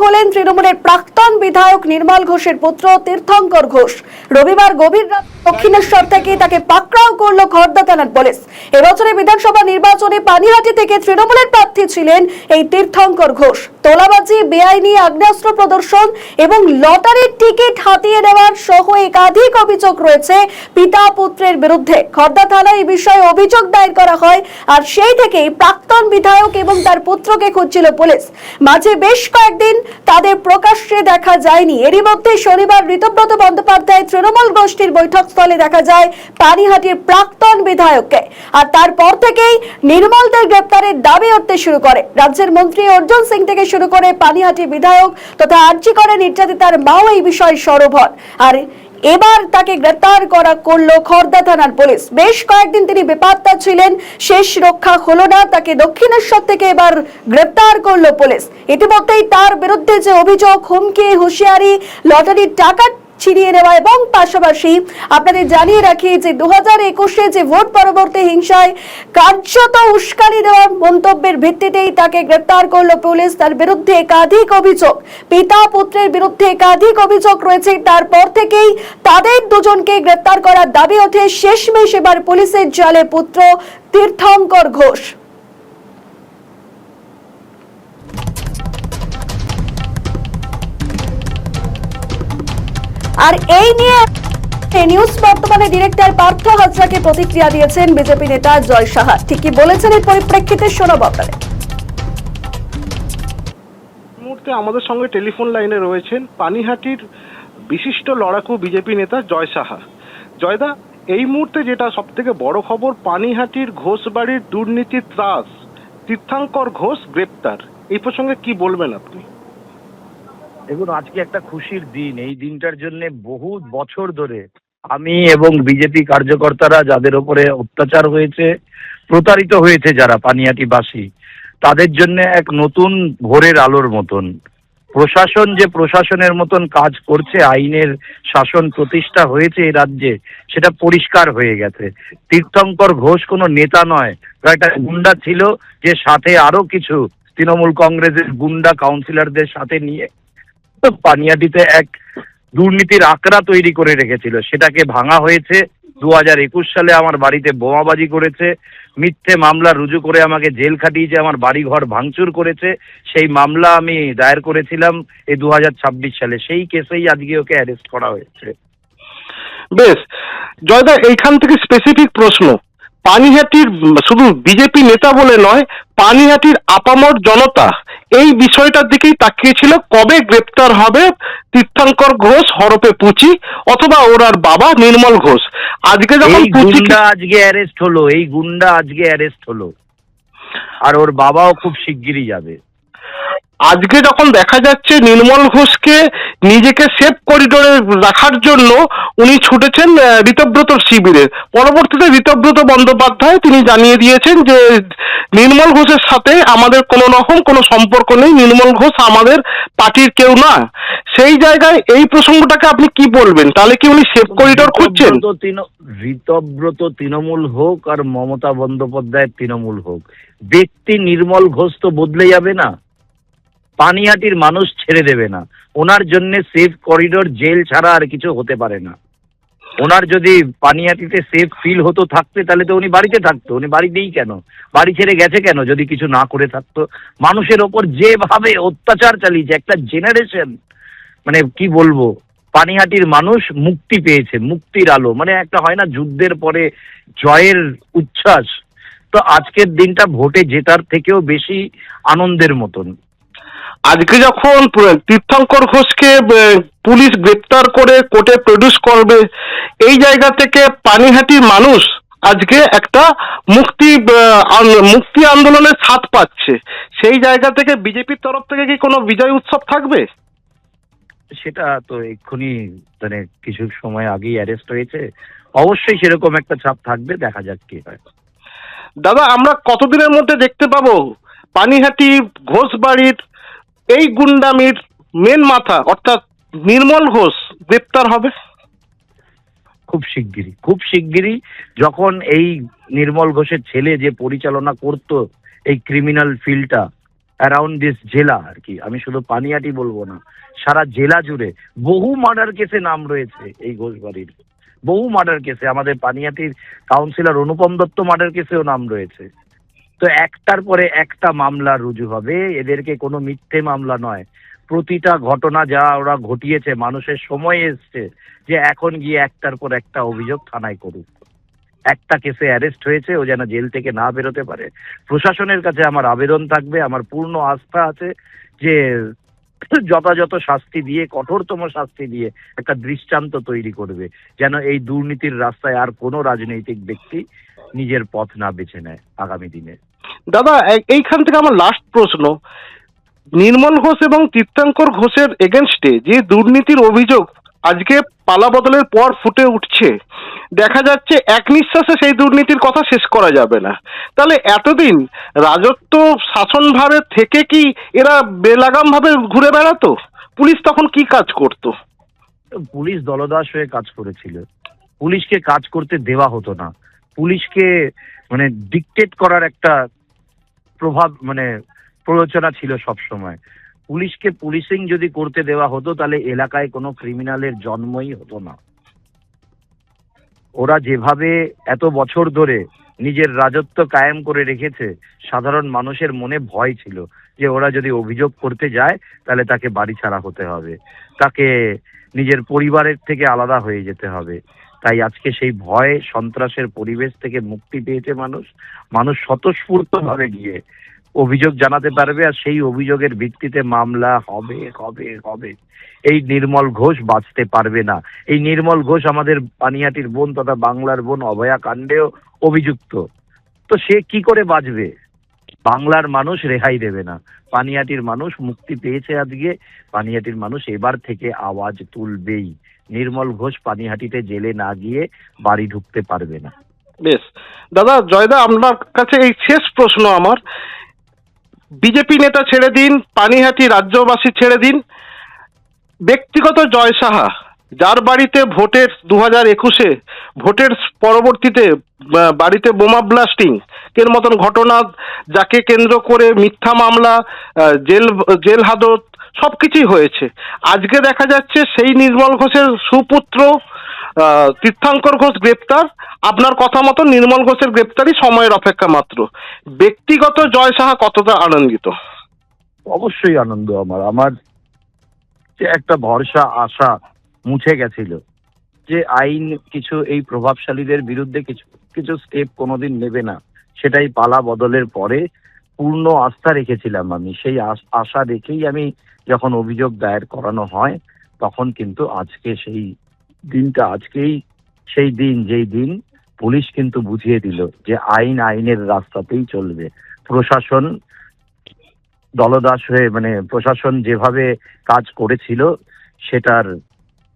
হলেন তৃণমূলের প্রাক্তন বিধায়ক নির্মল ঘোষের পুত্র তীর্থঙ্কর ঘোষ। রবিবার গভীর রাত দক্ষিণেশ্বর থেকে তাকে পাকড়াও করল খড়দা থানার পুলিশ। এবছরের বিধানসভা নির্বাচনে পানিহাটি থেকে তৃণমূলের প্রার্থী ছিলেন এই তীর্থঙ্কর ঘোষ। তোলাবাজি, বেআইনি আগ্নেয়াস্ত্র প্রদর্শন এবং লটারির টিকিট হাতিয়ে নেওয়ার সহ একাধিক অভিযোগ রয়েছে পিতা পুত্রের বিরুদ্ধে। খড়দা থানায় এই বিষয়ে অভিযোগ দায়ের করা হয়, আর সেই থেকেই প্রাক্তন বিধায়ক এবং তার পুত্রকে খুঁজছিল পুলিশ। মাঝে বেশ কয়েকদিন তাদের প্রকাশ্যে দেখা যায়নি। এরই মধ্যে শনিবার ঋতব্রত বন্দ্যোপাধ্যায় তৃণমূল গোষ্ঠীর বৈঠকস্থলে দেখা যায় পানিহাটির প্রাক্তন বিধায়ককে, আর তারপর থেকেই নির্মলদের গ্রেপ্তারের দাবি উঠতে শুরু করে। রাজ্যের মন্ত্রী অর্জুন সিং থেকে শুরু করে পানিহাটি বিধায়ক তথা আর্জি করে নির্যাতিতার মাও এই বিষয়ে সরব হন, আর এবার তাকে গ্রেপ্তার করলো খড়দা থানার পুলিশ। বেশ কয়েকদিন তিনি বেপাত্তা ছিলেন, শেষ রক্ষা হলো না, তাকে দক্ষিণেশ্বর থেকে এবার গ্রেপ্তার করলো পুলিশ। ইতিমধ্যেই তার বিরুদ্ধে যে অভিযোগ, হুমকি, হুঁশিয়ারি, লটারির টাকা ছিনিয়ে নেওয়া এবং পাশাপাশি আপনাদের জানিয়ে রাখি যে 2021-এ যে ভোট পরবর্তী হিংসায় কার্যত উস্কানি দেওয়ার মন্তব্যের ভিত্তিতেই তাকে গ্রেপ্তার করলো পুলিশ। তার বিরুদ্ধে একাধিক অভিযোগ, পিতা পুত্রের বিরুদ্ধে একাধিক অভিযোগ রয়েছে। তারপর থেকেই তাদের দুজনকে গ্রেপ্তার করার দাবি ওঠে। শেষমেশ এবার পুলিশের জালে পুত্র তীর্থঙ্কর ঘোষ। আর এই নিয়ে নিউজ বর্তমানে ডিরেক্টর পার্থ হাজরাকে প্রতিক্রিয়া দিয়েছেন বিজেপি নেতা জয় সাহা। ঠিকই বলেছেন, এর পরিপ্রেক্ষিতে শোনাবো আপনাদের। মুহূর্তে আমাদের সঙ্গে টেলিফোন লাইনে রয়েছেন পানিহাটির বিশিষ্ট লড়াকু বিজেপি নেতা জয় সাহা। জয়দা, এই মুহূর্তে যেটা সব থেকে বড় খবর, পানিহাটির ঘোষবাড়ির দুর্নীতির ত্রাস তীর্থঙ্কর ঘোষ গ্রেপ্তার, এই প্রসঙ্গে কি বলবেন আপনি? দেখুন, আজকে একটা খুশির দিন। এই দিনটার জন্য বহু বছর ধরে আমি এবং বিজেপি কার্যকর্তারা, যাদের উপরে অত্যাচার হয়েছে, প্রতারিত হয়েছে যারা পানিহাটিবাসী, তাদের জন্য এক নতুন ভোরের আলোর মতন প্রশাসন যে প্রশাসনের মতন কাজ করছে, আইনের শাসন প্রতিষ্ঠা হয়েছে এই রাজ্যে, সেটা পরিষ্কার হয়ে গেছে। তীর্থঙ্কর ঘোষ কোনো নেতা নয়, একটা গুন্ডা ছিল, যে সাথে আরো কিছু তৃণমূল কংগ্রেসের গুন্ডা কাউন্সিলরদের সাথে নিয়ে পানিহাটিতে এক দুর্নীতির আকড়া তৈরি করে রেখেছিল। সেটাকে ভাঙা হয়েছে। 2021 সালে আমার বাড়িতে বোমাবাজি করেছে, মিথ্যে মামলা রুজু করে আমাকে জেল খাটিয়েছে, আমার বাড়ি ঘর ভাঙচুর করেছে। সেই মামলা আমি দায়ের করেছিলাম এই 2026 সালে। সেই কেসেই আজকে ওকে অ্যারেস্ট করা হয়েছে। বেশ জয়দা, এইখান থেকে স্পেসিফিক প্রশ্ন, পানিহাটির শুধু বিজেপি নেতা বলে নয়, পানিহাটির আপামর জনতা এই বিষয়টার দিকেই তাকিয়েছিল, কবে গ্রেপ্তার হবে তীর্থঙ্কর ঘোষ হরপে পুচি অথবা ওরার বাবা নির্মল ঘোষ। আজকে যখন গুন্ডা আজকে অ্যারেস্ট হলো, এই গুন্ডা আজকে অ্যারেস্ট হলো, আর ওর বাবাও খুব শিগগিরই যাবে। আজকে যখন দেখা যাচ্ছে নির্মল ঘোষকে নিজেকে সেফ করিডোরে রাখার জন্য উনি ছুটেছেন ঋতব্রতর শিবিরে। পরবর্তীতে ঋতব্রত বন্দ্যোপাধ্যায় তিনি জানিয়ে দিয়েছেন যে নির্মল ঘোষের সাথে আমাদের কোনো রকম কোনো সম্পর্ক নেই, নির্মল ঘোষ আমাদের পার্টির কেউ না। সেই জায়গায় এই প্রসঙ্গটাকে আপনি কি বলবেন? তাহলে কি উনি সেফ করিডোর খুঁজছেন? ঋতব্রত তৃণমূল হোক আর মমতা বন্দ্যোপাধ্যায়ের তৃণমূল হোক, ব্যক্তি নির্মল ঘোষ তো বদলে যাবে না, পানিহাটির মানুষ ছেড়ে দেবে না। ওনার জন্য সেফ করিডোর জেল ছাড়া আর কিছু হতে পারে না। ওনার যদি পানিহাটিতে সেফ ফিল হতো থাকতে, তাহলে তো উনি বাড়িতে থাকতো। উনি বাড়িতেই কেন, বাড়ি ছেড়ে গেছে কেন যদি কিছু না করে থাকতো? মানুষের ওপর যেভাবে অত্যাচার চালিয়েছে একটা জেনারেশন, মানে কি বলবো, পানিহাটির মানুষ মুক্তি পেয়েছে, মুক্তির আলো, মানে একটা হয় না যুদ্ধের পরে জয়ের উচ্ছ্বাস। তো আজকের দিনটা ভোটে জেতার থেকেও বেশি আনন্দের মতন। আজকে যখন তীর্থঙ্কর ঘোষকে পুলিশ গ্রেপ্তার করে কোর্টে প্রডিউস করবে, এই জায়গা থেকে পানিহাটির মানুষ আজকে একটা মুক্তি আন্দোলনের স্বাদ পাচ্ছে। সেই জায়গা থেকে বিজেপির তরফ থেকে কি কোনো বিজয় উৎসব থাকবে? সেটা তো এক্ষুনি, মানে কিছু সময় আগেই অ্যারেস্ট হয়েছে, অবশ্যই সেরকম একটা ছাপ থাকবে, দেখা যাক কি হয়। দাদা, আমরা কতদিনের মধ্যে দেখতে পাবো পানিহাটি ঘোষবাড়ির এই গুন্ডামির মেন মাথা অর্থাৎ নির্মল ঘোষ গ্রেপ্তার হবে? খুব শিগগিরই। যখন এই নির্মল ঘোষের ছেলে যে পরিচালনা করত এই ক্রিমিনাল ফিল্ডটা, অ্যারাউন্ড দিস জেলা আর কি, আমি শুধু পানিহাটি বলবো না, সারা জেলা জুড়ে বহু মার্ডার কেসে নাম রয়েছে এই ঘোষবাড়ির, বহু মার্ডার কেসে। আমাদের পানিহাটির কাউন্সিলর অনুপম দত্ত মার্ডার কেসেও নাম রয়েছে। তো একটার পরে একটা মামলা রুজু হবে, এদেরকে কোনো মিথ্যে মামলা নয়, প্রতিটা ঘটনা যা ওরা ঘটিয়েছে, মানুষের সময় এসছে যে এখন গিয়ে একটার পর একটা অভিযোগ থানায় করুক। একটা কেসে অ্যারেস্ট হয়েছে, ও যেন জেল থেকে না বেরোতে পারে। প্রশাসনের কাছে আমার আবেদন থাকবে, আমার পূর্ণ আস্থা আছে যে যথাযথ শাস্তি দিয়ে, কঠোরতম শাস্তি দিয়ে একটা দৃষ্টান্ত তৈরি করবে, যেন এই দুর্নীতির রাস্তায় আর কোনো রাজনৈতিক ব্যক্তি নিজের পথ না বেছে নেয় আগামী দিনে। দাদা এইখান থেকে আমার লাস্ট প্রশ্ন, নির্মল ঘোষ এবং তীর্থঙ্কর ঘোষের এগেনস্টে যে দুর্নীতির অভিযোগ আজকে পালা বদলের পর ফুটে উঠছে, দেখা যাচ্ছে এক নিঃশ্বাসে সেই দুর্নীতির কথা শেষ করা যাবে না। তাহলে এতদিন রাজত্ব শাসনভারে থেকে কি এরা বেলাগাম ভাবে ঘুরে বেড়াতো? পুলিশ তখন কি কাজ করতো? পুলিশ দলদাস হয়ে কাজ করেছিল, পুলিশকে কাজ করতে দেওয়া হতো না, পুলিশকে মানে ডিকটেট করার একটা প্রভাব মানে প্ররোচনা ছিল সব সময়। পুলিশকে পুলিশিং যদি করতে দেওয়া হতো তাহলে এলাকায় কোনো ক্রিমিনালের জন্মই হতো না। ওরা যেভাবে এত বছর ধরে নিজের রাজত্ব কায়েম করে রেখেছে, সাধারণ মানুষের মনে ভয় ছিল যে ওরা যদি অভিযোগ করতে যায় তাহলে তাকে বাড়ি ছাড়া হতে হবে, তাকে নিজের পরিবারের থেকে আলাদা হয়ে যেতে হবে। তাই আজকে সেই ভয় সন্ত্রাসের পরিবেশ থেকে মুক্তি পেয়েছে মানুষ, মানুষ স্বতঃস্ফূর্তভাবে গিয়ে অভিযোগ জানাতে পারবে, আর সেই অভিযোগের ভিত্তিতে মামলা হবে হবে হবে। এই নির্মল ঘোষ বাঁচতে পারবে না। এই নির্মল ঘোষ আমাদের পানিহাটির বোন তথা বাংলার বোন অভয়া কাণ্ডেও অভিযুক্ত, তো সে কি করে বাঁচবে? বাংলার মানুষ রেহাই দেবে না, পানিহাটির মানুষ মুক্তি পেয়েছে আজকে, পানিহাটির মানুষ এবার থেকে আওয়াজ তুলবেই। নির্মল ঘোষ পানিহাটিতে জেলে না গিয়ে বাড়ি ঢুকতে পারবে না। বেশ দাদা, জয়দা আপনার কাছে এই শেষ প্রশ্ন আমার, বিজেপি নেতা ছেড়ে দিন, পানিহাটি রাজ্যবাসী ছেড়ে দিন, ব্যক্তিগত জয় সাহা যার বাড়িতে ভোটের 2021-এ ভোটের পরবর্তীতে বাড়িতে বোমা ব্লাস্টিং এর মতন ঘটনা, যাকে কেন্দ্র করে মিথ্যা মামলা, জেল হাজত সবকিছুই হয়েছে, আজকে দেখা যাচ্ছে সেই নির্মল ঘোষের সুপুত্র তীর্থঙ্কর ঘোষ গ্রেপ্তার। আপনার কথা মতো নির্মল ঘোষের গ্রেপ্তারি সময়ের অপেক্ষা মাত্র। ব্যক্তিগত জয় সাহা কতটা আনন্দিত? অবশ্যই আনন্দ আমার যে একটা ভরসা আশা মুছে গেছিল যে আইন কিছু এই প্রভাবশালীদের বিরুদ্ধে কিছু কিছু স্টেপ কোনোদিন নেবে না, সেটাই পালা বদলের পরে পূর্ণ আস্থা রেখেছিলাম আমি। সেই আশা রেখেই আমি যখন অভিযোগ দায়ের করানো হয়, তখন কিন্তু আজকে সেই দিনটা, আজকেই সেই দিন যেই দিন পুলিশ কিন্তু বুঝিয়ে দিল যে আইন আইনের রাস্তাতেই চলবে। প্রশাসন দলদাস হয়ে মানে প্রশাসন যেভাবে কাজ করেছিল সেটার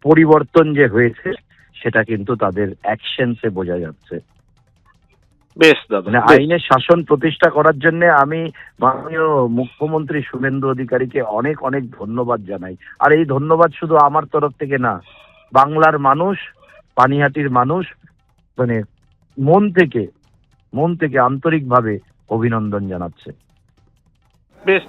পরিবর্তন যে হয়েছে সেটা কিন্তু তাদের অ্যাকশনসে বোঝা যাচ্ছে। বেশ দাদা, মানে আইনের শাসন প্রতিষ্ঠা করার জন্য আমি মাননীয় মুখ্যমন্ত্রী শুভেন্দু অধিকারীকে অনেক অনেক ধন্যবাদ জানাই। আর এই ধন্যবাদ শুধু আমার তরফ থেকে না, বাংলার মানুষ, পানিহাটির মানুষ মানে মন থেকে আন্তরিকভাবে অভিনন্দন জানাচ্ছে। বেশ।